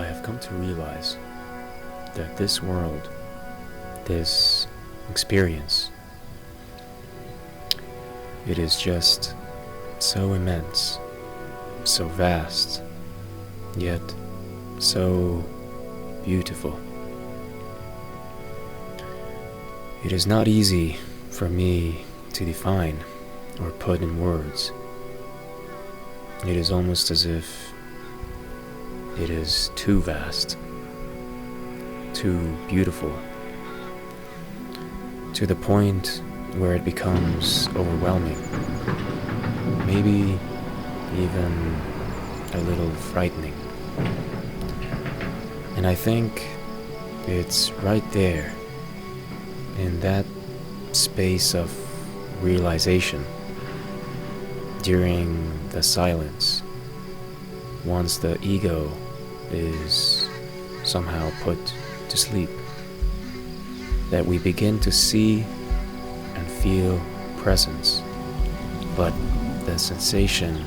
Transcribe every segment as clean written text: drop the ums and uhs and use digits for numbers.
have come to realize that this world, this experience, it is just so immense, so vast, yet so beautiful. It is not easy for me to define or put in words. It is almost as if it is too vast, too beautiful, to the point where it becomes overwhelming, maybe even a little frightening. And I think it's right there, in that space of realization, during the silence, once the ego is somehow put to sleep, that we begin to see and feel presence, but the sensation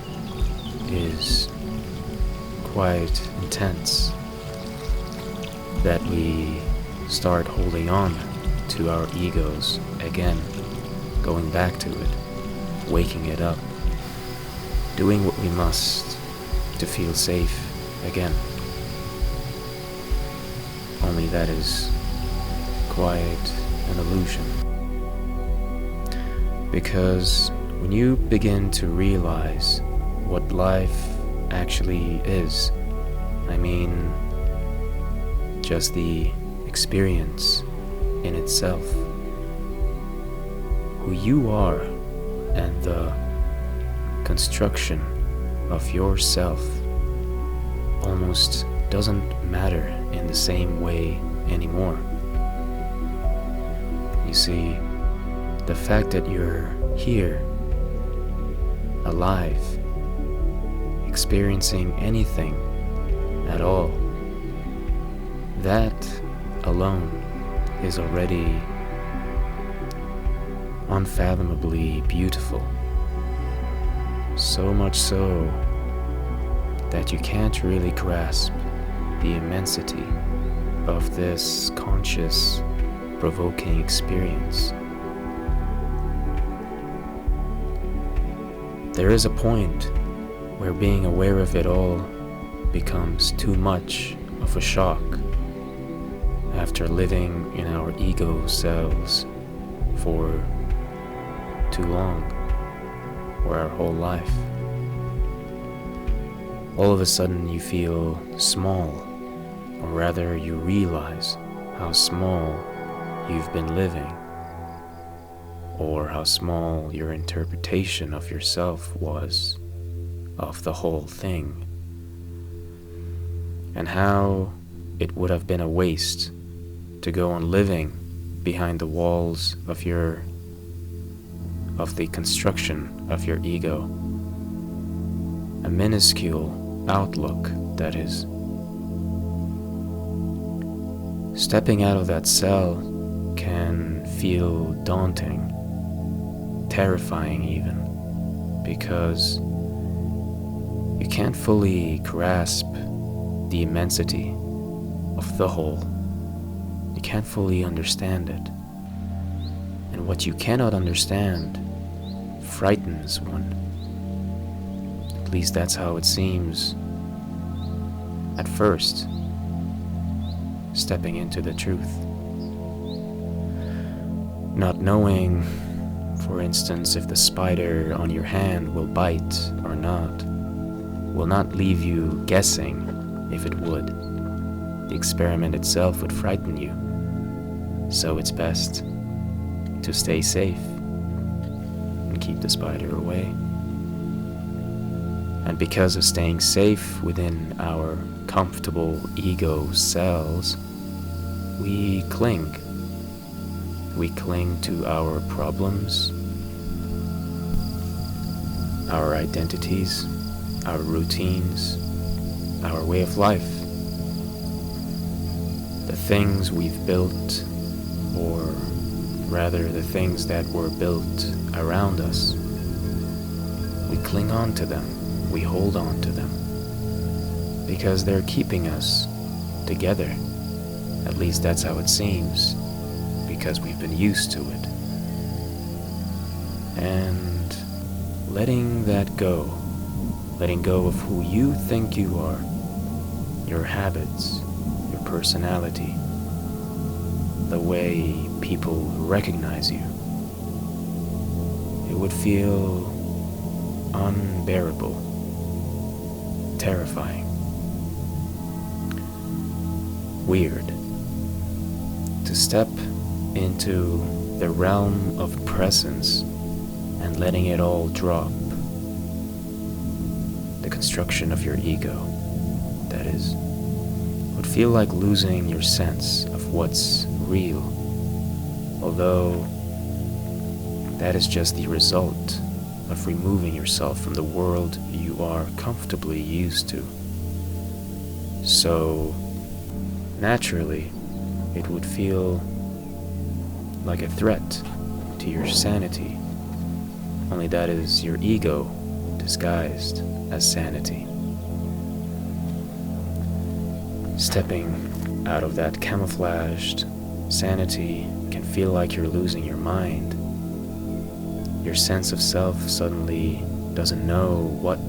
is quite intense, that we start holding on to our egos again, going back to it, waking it up, doing what we must to feel safe again. Only that is quite an illusion. Because when you begin to realize what life actually is, I mean, just the experience in itself, who you are and the construction of yourself almost doesn't matter in the same way anymore. You see, the fact that you're here, alive, experiencing anything at all, that alone is already unfathomably beautiful. So much so that you can't really grasp the immensity of this conscious, provoking experience. There is a point where being aware of it all becomes too much of a shock after living in our ego selves for too long, or our whole life. All of a sudden you feel small, or rather you realize how small you've been living, or how small your interpretation of yourself was, of the whole thing, and how it would have been a waste to go on living behind the walls of the construction of your ego, a minuscule outlook, that is. Stepping out of that cell can feel daunting, terrifying even, because you can't fully grasp the immensity of the whole. You can't fully understand it. And what you cannot understand frightens one. At least that's how it seems at first, stepping into the truth. Not knowing, for instance, if the spider on your hand will bite or not, will not leave you guessing if it would. The experiment itself would frighten you, so it's best to stay safe and keep the spider away. And because of staying safe within our comfortable ego cells, we cling. We cling to our problems, our identities, our routines, our way of life, the things we've built, or rather the things that were built around us. We cling on to them, we hold on to them, because they're keeping us together. At least that's how it seems, because we've been used to it. And letting that go, letting go of who you think you are, your habits, your personality, the way people recognize you, it would feel unbearable, terrifying, weird. To step into the realm of presence and letting it all drop. The construction of your ego, that is, would feel like losing your sense of what's real, although that is just the result of removing yourself from the world you are comfortably used to. So, naturally, it would feel like a threat to your sanity, only that is your ego disguised as sanity. Stepping out of that camouflaged sanity can feel like you're losing your mind. Your sense of self suddenly doesn't know what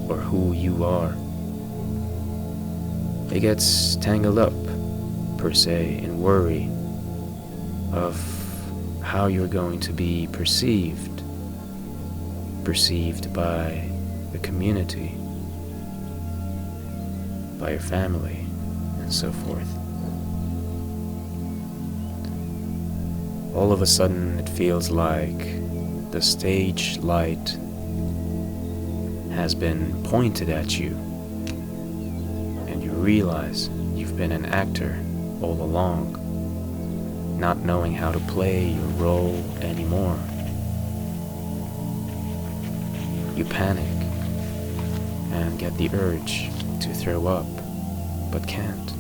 or who you are. It gets tangled up, per se, in worry of how you're going to be perceived by the community, by your family, and so forth. All of a sudden, it feels like the stage light has been pointed at you, and you realize you've been an actor all along, not knowing how to play your role anymore. You panic and get the urge to throw up, but can't.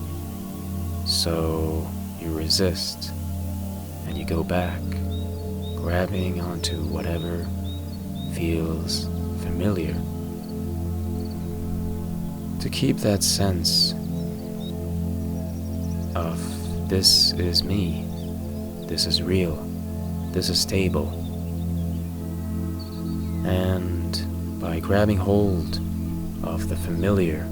So you resist, and you go back, grabbing onto whatever feels familiar. To keep that sense of this is me, this is real, this is stable. And by grabbing hold of the familiar,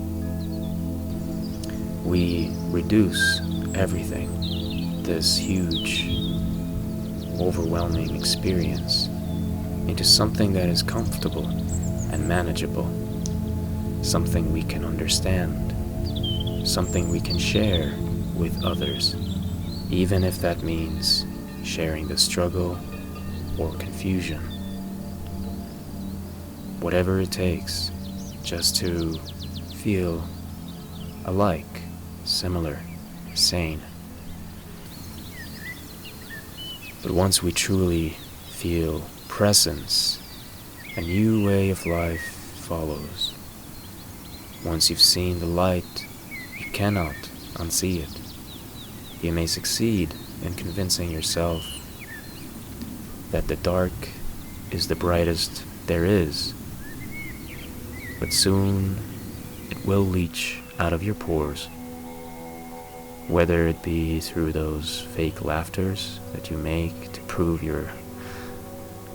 we reduce everything, this huge, overwhelming experience, into something that is comfortable and manageable, something we can understand, something we can share with others, even if that means sharing the struggle or confusion. Whatever it takes, just to feel alike, similar, sane. But once we truly feel presence, a new way of life follows. Once you've seen the light, you cannot unsee it. You may succeed in convincing yourself that the dark is the brightest there is, but soon it will leach out of your pores, whether it be through those fake laughters that you make to prove your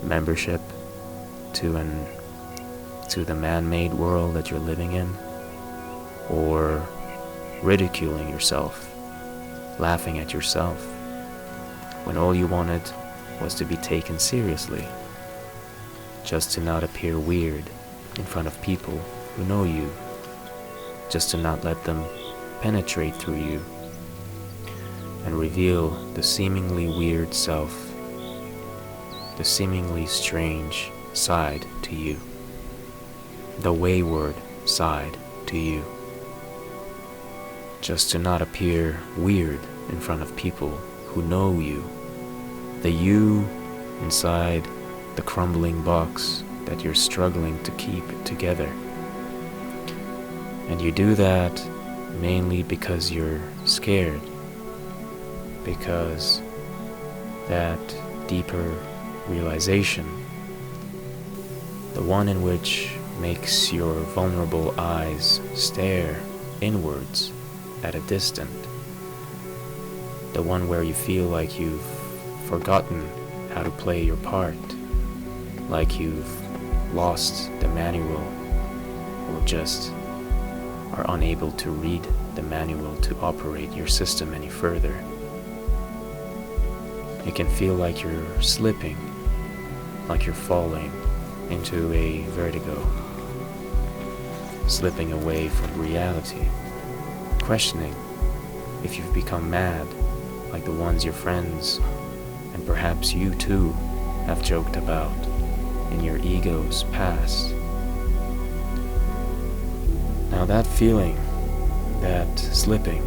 membership to the man-made world that you're living in, or ridiculing yourself, laughing at yourself, when all you wanted was to be taken seriously, just to not appear weird in front of people who know you, just to not let them penetrate through you and reveal the seemingly weird self, the seemingly strange side to you, the wayward side to you, just to not appear weird in front of people who know you, the you inside the crumbling box that you're struggling to keep together. And you do that mainly because you're scared, because that deeper realization, the one in which makes your vulnerable eyes stare inwards, at a distance. The one where you feel like you've forgotten how to play your part, like you've lost the manual, or just are unable to read the manual to operate your system any further. It can feel like you're slipping, like you're falling into a vertigo, slipping away from reality, questioning if you've become mad like the ones your friends, and perhaps you too, have joked about in your ego's past. Now that feeling, that slipping,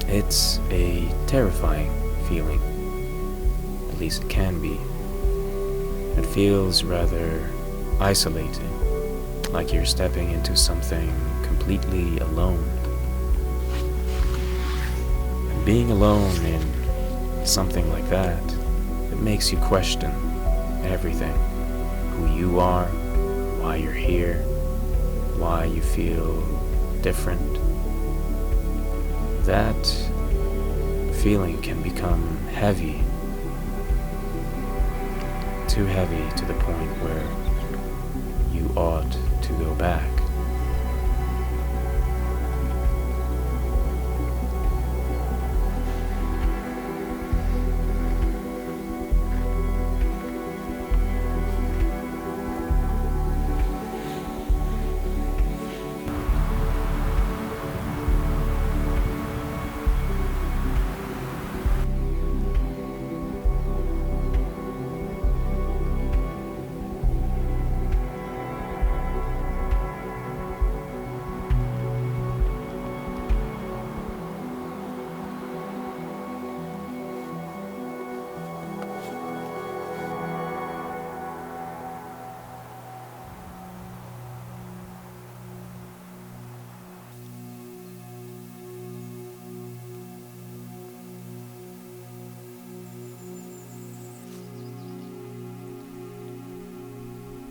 it's a terrifying feeling. At least it can be. It feels rather isolating, like you're stepping into something completely alone. And being alone in something like that, it makes you question everything. Who you are, why you're here, why you feel different. That feeling can become heavy, too heavy to the point where you ought to go back.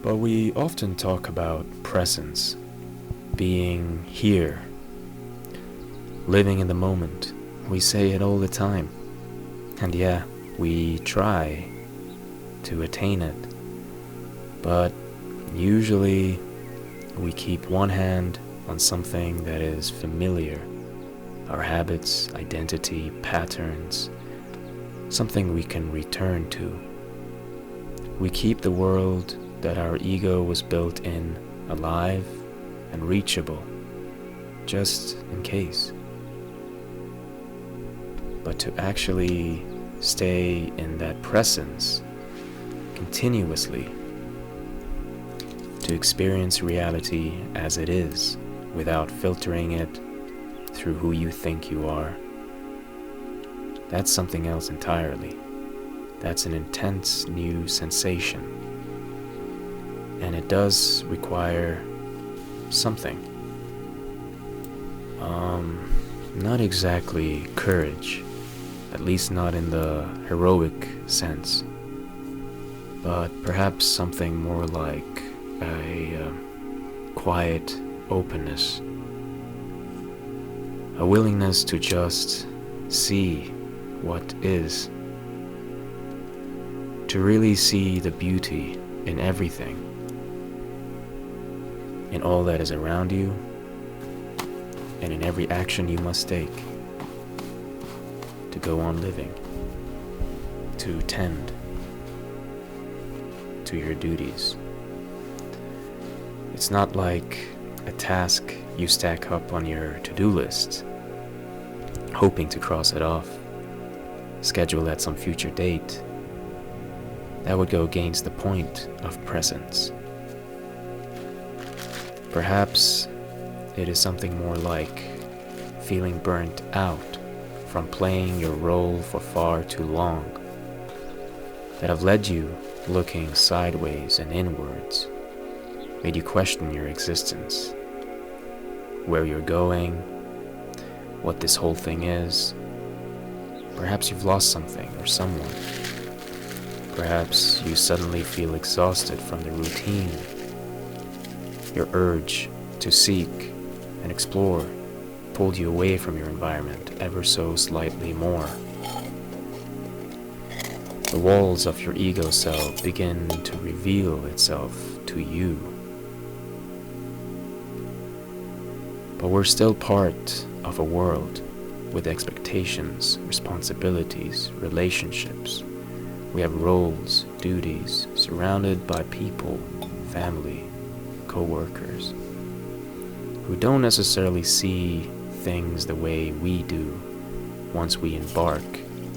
But we often talk about presence, being here, living in the moment. We say it all the time. And yeah, we try to attain it. But usually we keep one hand on something that is familiar. Our habits, identity, patterns, something we can return to. We keep the world that our ego was built in alive and reachable, just in case. But to actually stay in that presence continuously, to experience reality as it is without filtering it through who you think you are, that's something else entirely. That's an intense new sensation. And it does require something. Not exactly courage, at least not in the heroic sense, but perhaps something more like a quiet openness, a willingness to just see what is, to really see the beauty in everything, in all that is around you, and in every action you must take to go on living, to tend to your duties. It's not like a task you stack up on your to-do list, hoping to cross it off, schedule at some future date. That would go against the point of presence. Perhaps it is something more like feeling burnt out from playing your role for far too long, that have led you looking sideways and inwards, made you question your existence, where you're going, what this whole thing is. Perhaps you've lost something or someone. Perhaps you suddenly feel exhausted from the routine, your urge to seek and explore pulled you away from your environment ever so slightly more, the walls of your ego self begin to reveal itself to you. But we're still part of a world with expectations, responsibilities, relationships. We have roles, duties, surrounded by people, family, co-workers, who don't necessarily see things the way we do once we embark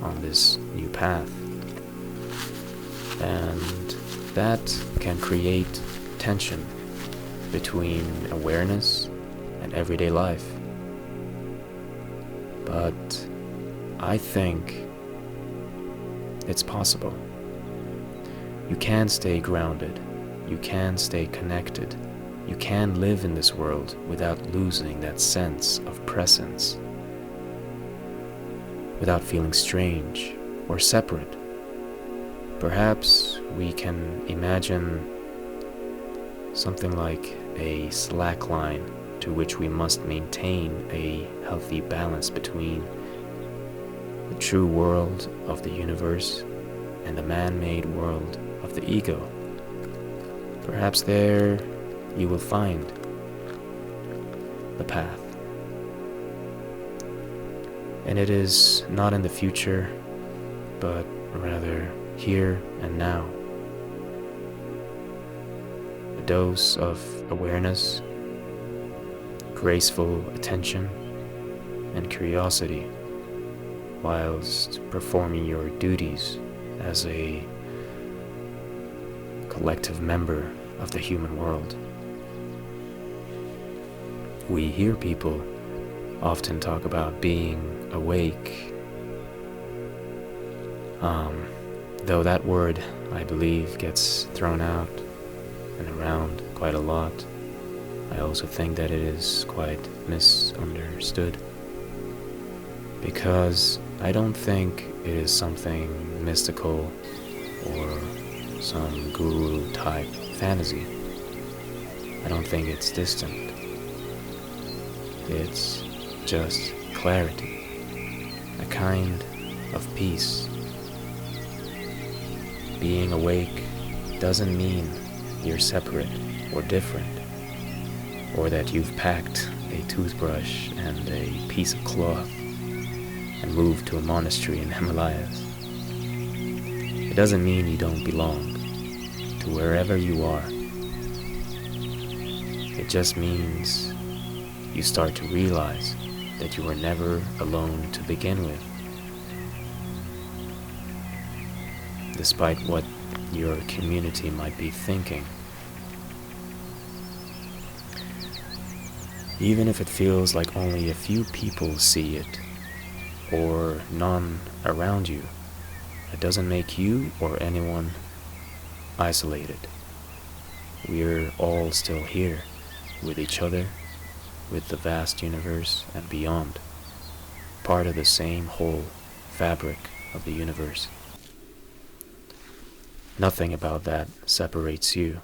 on this new path. And that can create tension between awareness and everyday life. But I think it's possible. You can stay grounded. You can stay connected. You can live in this world without losing that sense of presence, without feeling strange or separate. Perhaps we can imagine something like a slack line to which we must maintain a healthy balance between the true world of the universe and the man-made world of the ego. Perhaps there you will find the path. And it is not in the future, but rather here and now. A dose of awareness, graceful attention, and curiosity, whilst performing your duties as a collective member of the human world. We hear people often talk about being awake, though that word, I believe, gets thrown out and around quite a lot. I also think that it is quite misunderstood, because I don't think it is something mystical or some guru type fantasy. I don't think it's distant. It's just clarity, a kind of peace. Being awake doesn't mean you're separate or different, or that you've packed a toothbrush and a piece of cloth and moved to a monastery in the Himalayas. It doesn't mean you don't belong to wherever you are. It just means you start to realize that you were never alone to begin with. Despite what your community might be thinking. Even if it feels like only a few people see it, or none around you, it doesn't make you or anyone isolated. We're all still here, with each other, with the vast universe and beyond, part of the same whole fabric of the universe. Nothing about that separates you.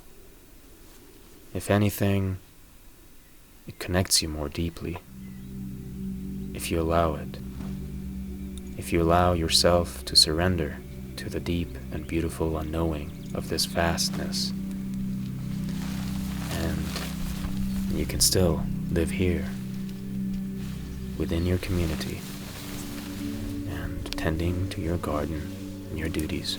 If anything, it connects you more deeply, if you allow it. If you allow yourself to surrender to the deep and beautiful unknowing of this vastness. And you can still live here, within your community, and tending to your garden and your duties.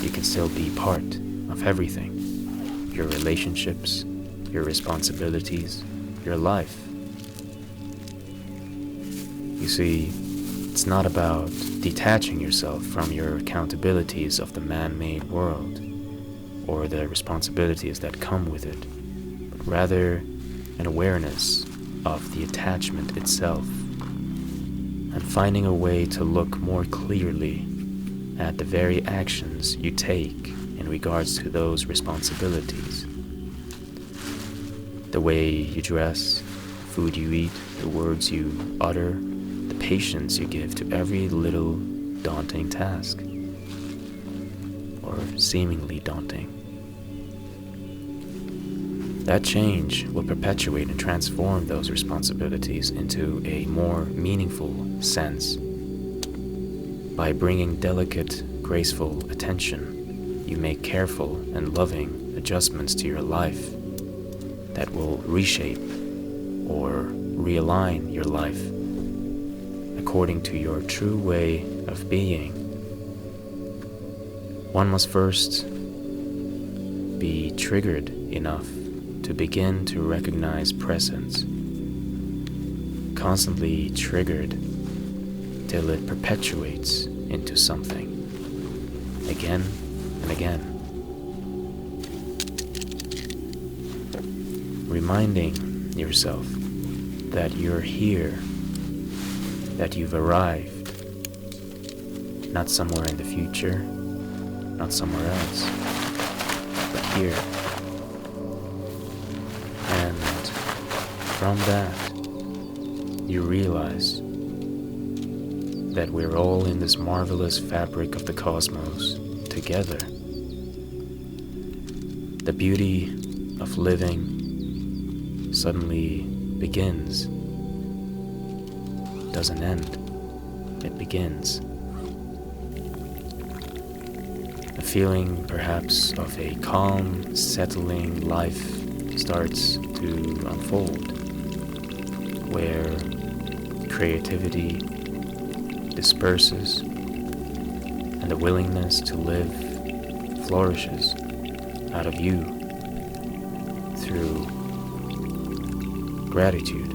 You can still be part of everything, your relationships, your responsibilities, your life. You see, it's not about detaching yourself from your accountabilities of the man-made world, or the responsibilities that come with it, but rather an awareness of the attachment itself, and finding a way to look more clearly at the very actions you take in regards to those responsibilities. The way you dress, food you eat, the words you utter, the patience you give to every little daunting task, or seemingly daunting. That change will perpetuate and transform those responsibilities into a more meaningful sense. By bringing delicate, graceful attention, you make careful and loving adjustments to your life that will reshape or realign your life according to your true way of being. One must first be triggered enough to begin to recognize presence, constantly triggered till it perpetuates into something, again and again. Reminding yourself that you're here, that you've arrived, not somewhere in the future, not somewhere else, but here. And from that, you realize that we're all in this marvelous fabric of the cosmos together. The beauty of living suddenly begins, doesn't end, it begins. A feeling perhaps of a calm, settling life starts to unfold, where creativity disperses and the willingness to live flourishes out of you through gratitude.